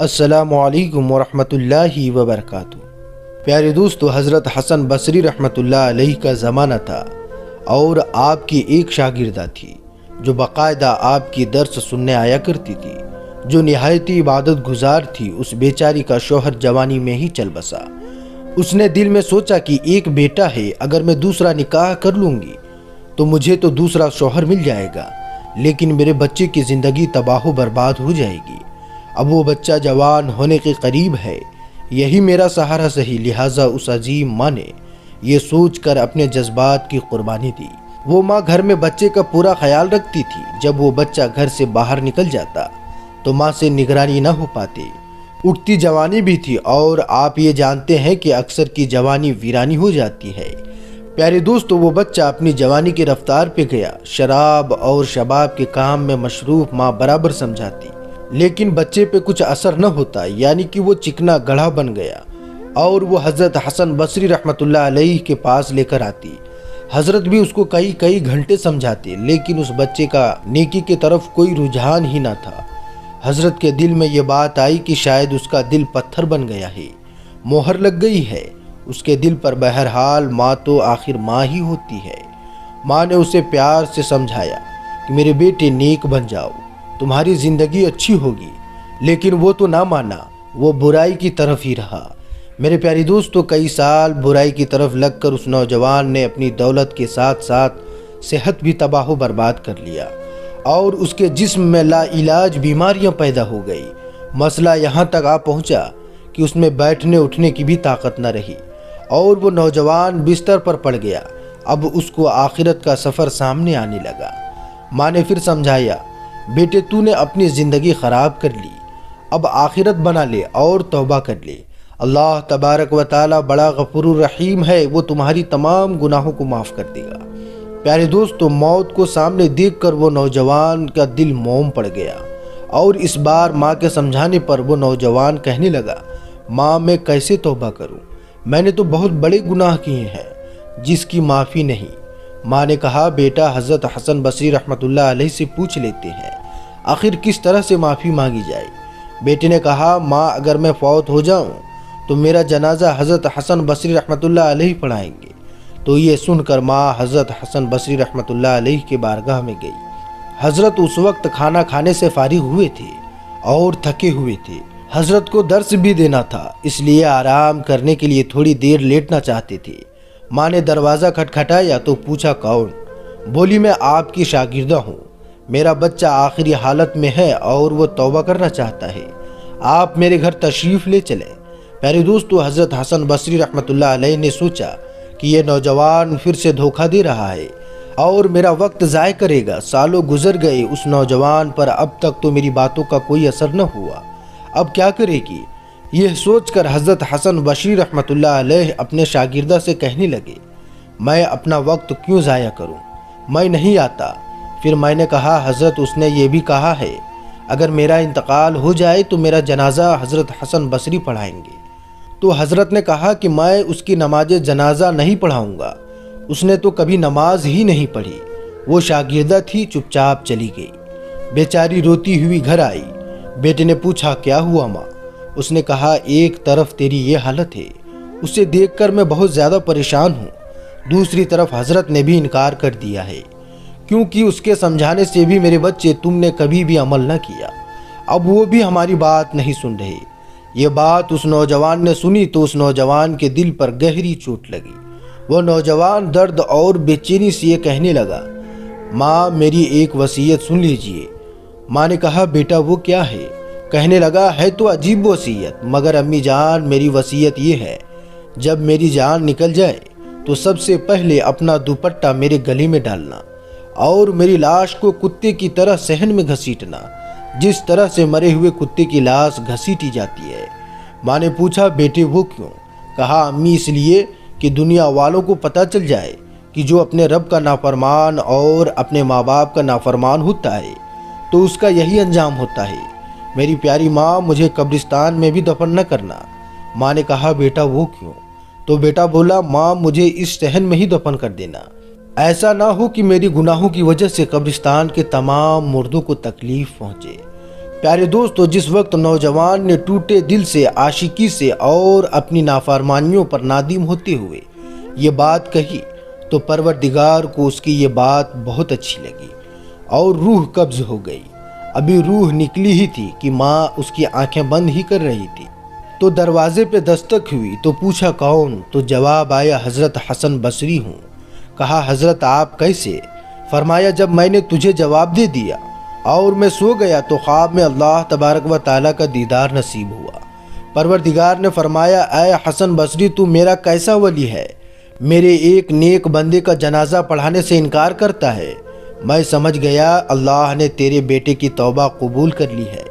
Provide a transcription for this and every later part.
السلام علیکم ورحمۃ اللہ وبرکاتہ۔ پیارے دوستو، حضرت حسن بصری رحمۃ اللہ علیہ کا زمانہ تھا اور آپ کی ایک شاگردہ تھی جو باقاعدہ آپ کی درس سننے آیا کرتی تھی، جو نہایت عبادت گزار تھی۔ اس بیچاری کا شوہر جوانی میں ہی چل بسا۔ اس نے دل میں سوچا کہ ایک بیٹا ہے، اگر میں دوسرا نکاح کر لوں گی تو مجھے تو دوسرا شوہر مل جائے گا، لیکن میرے بچے کی زندگی تباہ و برباد ہو جائے گی۔ اب وہ بچہ جوان ہونے کے قریب ہے، یہی میرا سہارا صحیح، لہٰذا اس عظیم ماں نے یہ سوچ کر اپنے جذبات کی قربانی دی۔ وہ ماں گھر میں بچے کا پورا خیال رکھتی تھی۔ جب وہ بچہ گھر سے باہر نکل جاتا تو ماں سے نگرانی نہ ہو پاتی۔ اٹھتی جوانی بھی تھی اور آپ یہ جانتے ہیں کہ اکثر کی جوانی ویرانی ہو جاتی ہے۔ پیارے دوستو، وہ بچہ اپنی جوانی کی رفتار پہ گیا۔ شراب اور شباب کے کام میں مشروف ماں برابر سمجھاتی، لیکن بچے پہ کچھ اثر نہ ہوتا، یعنی کہ وہ چکنا گڑھا بن گیا اور وہ حضرت حسن بصری رحمۃ اللہ علیہ کے پاس لے کر آتی۔ حضرت بھی اس کو کئی گھنٹے سمجھاتے، لیکن اس بچے کا نیکی کی طرف کوئی رجحان ہی نہ تھا۔ حضرت کے دل میں یہ بات آئی کہ شاید اس کا دل پتھر بن گیا ہے، مہر لگ گئی ہے اس کے دل پر۔ بہرحال ماں تو آخر ماں ہی ہوتی ہے۔ ماں نے اسے پیار سے سمجھایا کہ میرے بیٹے نیک بن جاؤ، تمہاری زندگی اچھی ہوگی، لیکن وہ تو نہ مانا، وہ برائی کی طرف ہی رہا۔ میرے پیارے دوستو، کئی سال برائی کی طرف لگ کر اس نوجوان نے اپنی دولت کے ساتھ ساتھ صحت بھی تباہ و برباد کر لیا اور اس کے جسم میں لا علاج بیماریاں پیدا ہو گئی۔ مسئلہ یہاں تک آ پہنچا کہ اس میں بیٹھنے اٹھنے کی بھی طاقت نہ رہی اور وہ نوجوان بستر پر پڑ گیا۔ اب اس کو آخرت کا سفر سامنے آنے لگا۔ ماں نے پھر سمجھایا، بیٹے تو نے اپنی زندگی خراب کر لی، اب آخرت بنا لے اور توبہ کر لے۔ اللہ تبارک و تعالی بڑا غفور الرحیم ہے، وہ تمہاری تمام گناہوں کو معاف کر دے گا۔ پیارے دوستو، موت کو سامنے دیکھ کر وہ نوجوان کا دل موم پڑ گیا اور اس بار ماں کے سمجھانے پر وہ نوجوان کہنے لگا، ماں میں کیسے توبہ کروں؟ میں نے تو بہت بڑے گناہ کیے ہیں جس کی معافی نہیں۔ ماں نے کہا، بیٹا حضرت حسن بصری رحمۃ اللہ علیہ سے پوچھ لیتے ہیں آخر کس طرح سے معافی مانگی جائے۔ بیٹے نے کہا، ماں اگر میں فوت ہو جاؤں تو میرا جنازہ حضرت حسن بصری رحمۃ اللہ علیہ پڑھائیں گے۔ تو یہ سن کر ماں حضرت حسن بصری رحمۃ اللہ علیہ کے بارگاہ میں گئی۔ حضرت اس وقت کھانا کھانے سے فارغ ہوئے تھے اور تھکے ہوئے تھے۔ حضرت کو درس بھی دینا تھا، اس لیے آرام کرنے کے لیے تھوڑی دیر لیٹنا چاہتے تھے۔ ماں نے دروازہ کھٹکھٹایا تو پوچھا، کون؟ بولی، میں آپ کی شاگردہ ہوں، میرا بچہ آخری حالت میں ہے اور وہ توبہ کرنا چاہتا ہے، آپ میرے گھر تشریف لے چلیں۔ پیارے دوستو، حضرت حسن بصری رحمۃ اللہ علیہ نے سوچا کہ یہ نوجوان پھر سے دھوکہ دے رہا ہے اور میرا وقت ضائع کرے گا۔ سالوں گزر گئے، اس نوجوان پر اب تک تو میری باتوں کا کوئی اثر نہ ہوا، اب کیا کرے گی؟ یہ سوچ کر حضرت حسن بصری رحمۃ اللہ علیہ اپنے شاگردہ سے کہنے لگے، میں اپنا وقت کیوں ضائع کروں، میں نہیں آتا۔ پھر میں نے کہا، حضرت اس نے یہ بھی کہا ہے اگر میرا انتقال ہو جائے تو میرا جنازہ حضرت حسن بصری پڑھائیں گے۔ تو حضرت نے کہا کہ میں اس کی نماز جنازہ نہیں پڑھاؤں گا، اس نے تو کبھی نماز ہی نہیں پڑھی۔ وہ شاگردہ تھی، چپ چاپ چلی گئی۔ بیچاری روتی ہوئی گھر آئی۔ بیٹے نے پوچھا، کیا ہوا ماں؟ اس نے کہا، ایک طرف تیری یہ حالت ہے، اسے دیکھ کر میں بہت زیادہ پریشان ہوں، دوسری طرف حضرت نے بھی انکار کر دیا ہے، کیونکہ اس کے سمجھانے سے بھی میرے بچے تم نے کبھی بھی عمل نہ کیا، اب وہ بھی ہماری بات نہیں سن رہے۔ یہ بات اس نوجوان نے سنی تو اس نوجوان کے دل پر گہری چوٹ لگی۔ وہ نوجوان درد اور بے چینی سے یہ کہنے لگا، ماں میری ایک وصیت سن لیجئے۔ ماں نے کہا، بیٹا وہ کیا ہے؟ کہنے لگا، ہے تو عجیب وصیت، مگر امی جان میری وصیت یہ ہے، جب میری جان نکل جائے تو سب سے پہلے اپنا دوپٹہ میرے گلے میں ڈالنا اور میری لاش کو کتے کی طرح صحن میں گھسیٹنا، جس طرح سے مرے ہوئے کتے کی لاش گھسیٹی جاتی ہے۔ ماں نے پوچھا، بیٹے وہ کیوں؟ کہا، امی اس لیے کہ دنیا والوں کو پتہ چل جائے کہ جو اپنے رب کا نافرمان اور اپنے ماں باپ کا نافرمان ہوتا ہے تو اس کا یہی انجام ہوتا ہے۔ میری پیاری ماں، مجھے قبرستان میں بھی دفن نہ کرنا۔ ماں نے کہا، بیٹا وہ کیوں؟ تو بیٹا بولا، ماں مجھے اس صحن میں ہی دفن کر دینا، ایسا نہ ہو کہ میری گناہوں کی وجہ سے قبرستان کے تمام مردوں کو تکلیف پہنچے۔ پیارے دوستو، جس وقت نوجوان نے ٹوٹے دل سے، عاشقی سے اور اپنی نافرمانیوں پر نادم ہوتے ہوئے یہ بات کہی تو پروردگار کو اس کی یہ بات بہت اچھی لگی اور روح قبض ہو گئی۔ ابھی روح نکلی ہی تھی کہ ماں اس کی آنکھیں بند ہی کر رہی تھی تو دروازے پہ دستک ہوئی تو پوچھا کون؟ تو جواب آیا حضرت حسن بصری ہوں۔ کہا حضرت آپ کیسے؟ فرمایا جب میں نے تجھے جواب دے دیا اور میں سو گیا تو خواب میں اللہ تبارک و تعالیٰ کا دیدار نصیب ہوا۔ پروردگار نے فرمایا اے حسن بصری تو میرا کیسا ولی ہے، میرے ایک نیک بندے کا جنازہ پڑھانے سے انکار کرتا ہے۔ میں سمجھ گیا اللہ نے تیرے بیٹے کی توبہ قبول کر لی ہے،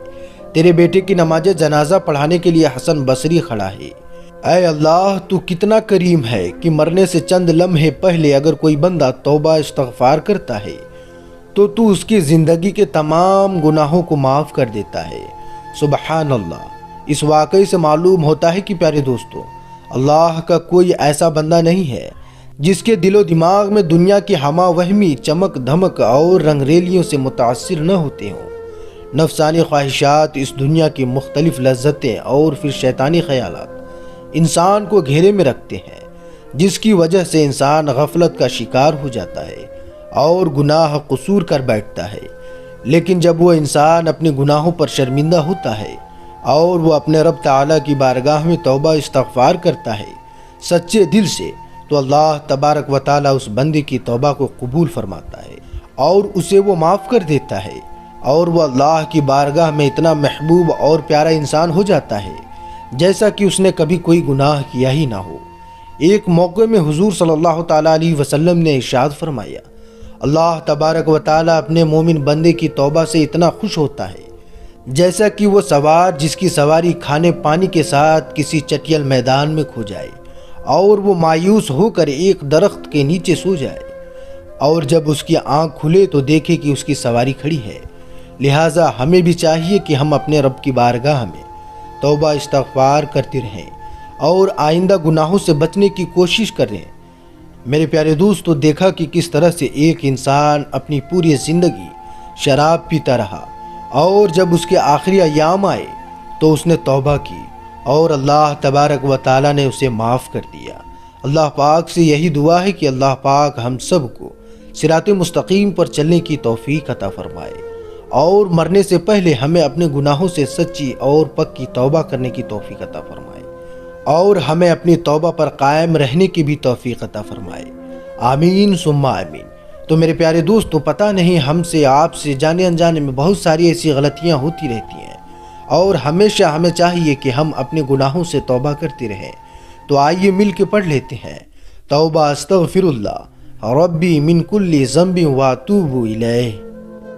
تیرے بیٹے کی نماز جنازہ پڑھانے کے لیے حسن بصری کھڑا ہے۔ اے اللہ تو کتنا کریم ہے کہ مرنے سے چند لمحے پہلے اگر کوئی بندہ توبہ استغفار کرتا ہے تو اس کی زندگی کے تمام گناہوں کو معاف کر دیتا ہے۔ سبحان اللہ۔ اس واقعے سے معلوم ہوتا ہے کہ پیارے دوستو، اللہ کا کوئی ایسا بندہ نہیں ہے جس کے دل و دماغ میں دنیا کی ہما وہمی چمک دھمک اور رنگ ریلیوں سے متاثر نہ ہوتے ہوں۔ نفسانی خواہشات، اس دنیا کی مختلف لذتیں اور پھر شیطانی خیالات انسان کو گھیرے میں رکھتے ہیں، جس کی وجہ سے انسان غفلت کا شکار ہو جاتا ہے اور گناہ قصور کر بیٹھتا ہے۔ لیکن جب وہ انسان اپنے گناہوں پر شرمندہ ہوتا ہے اور وہ اپنے رب تعالیٰ کی بارگاہ میں توبہ استغفار کرتا ہے سچے دل سے، تو اللہ تبارک و تعالیٰ اس بندے کی توبہ کو قبول فرماتا ہے اور اسے وہ معاف کر دیتا ہے، اور وہ اللہ کی بارگاہ میں اتنا محبوب اور پیارا انسان ہو جاتا ہے جیسا کہ اس نے کبھی کوئی گناہ کیا ہی نہ ہو۔ ایک موقع میں حضور صلی اللہ تعالیٰ علیہ وسلم نے ارشاد فرمایا اللہ تبارک و تعالیٰ اپنے مومن بندے کی توبہ سے اتنا خوش ہوتا ہے جیسا کہ وہ سوار جس کی سواری کھانے پانی کے ساتھ کسی چٹیل میدان میں کھو جائے اور وہ مایوس ہو کر ایک درخت کے نیچے سو جائے، اور جب اس کی آنکھ کھلے تو دیکھے کہ اس کی سواری کھڑی ہے۔ لہٰذا ہمیں بھی چاہیے کہ ہم اپنے رب کی بارگاہ میں توبہ استغفار کرتے رہیں اور آئندہ گناہوں سے بچنے کی کوشش کریں۔ میرے پیارے دوستو، دیکھا کہ کس طرح سے ایک انسان اپنی پوری زندگی شراب پیتا رہا اور جب اس کے آخری ایام آئے تو اس نے توبہ کی اور اللہ تبارک و تعالیٰ نے اسے معاف کر دیا۔ اللہ پاک سے یہی دعا ہے کہ اللہ پاک ہم سب کو صراط مستقیم پر چلنے کی توفیق عطا فرمائے اور مرنے سے پہلے ہمیں اپنے گناہوں سے سچی اور پکی توبہ کرنے کی توفیق عطا فرمائے اور ہمیں اپنی توبہ پر قائم رہنے کی بھی توفیق عطا فرمائے۔ آمین ثم آمین۔ تو میرے پیارے دوستو، پتہ نہیں ہم سے آپ سے جانے انجانے میں بہت ساری ایسی غلطیاں ہوتی رہتی ہیں اور ہمیشہ ہمیں چاہیے کہ ہم اپنے گناہوں سے توبہ کرتے رہیں۔ تو آئیے مل کے پڑھ لیتے ہیں توبہ استغفر اللہ ربی من کل ذنب واتوب الیہ۔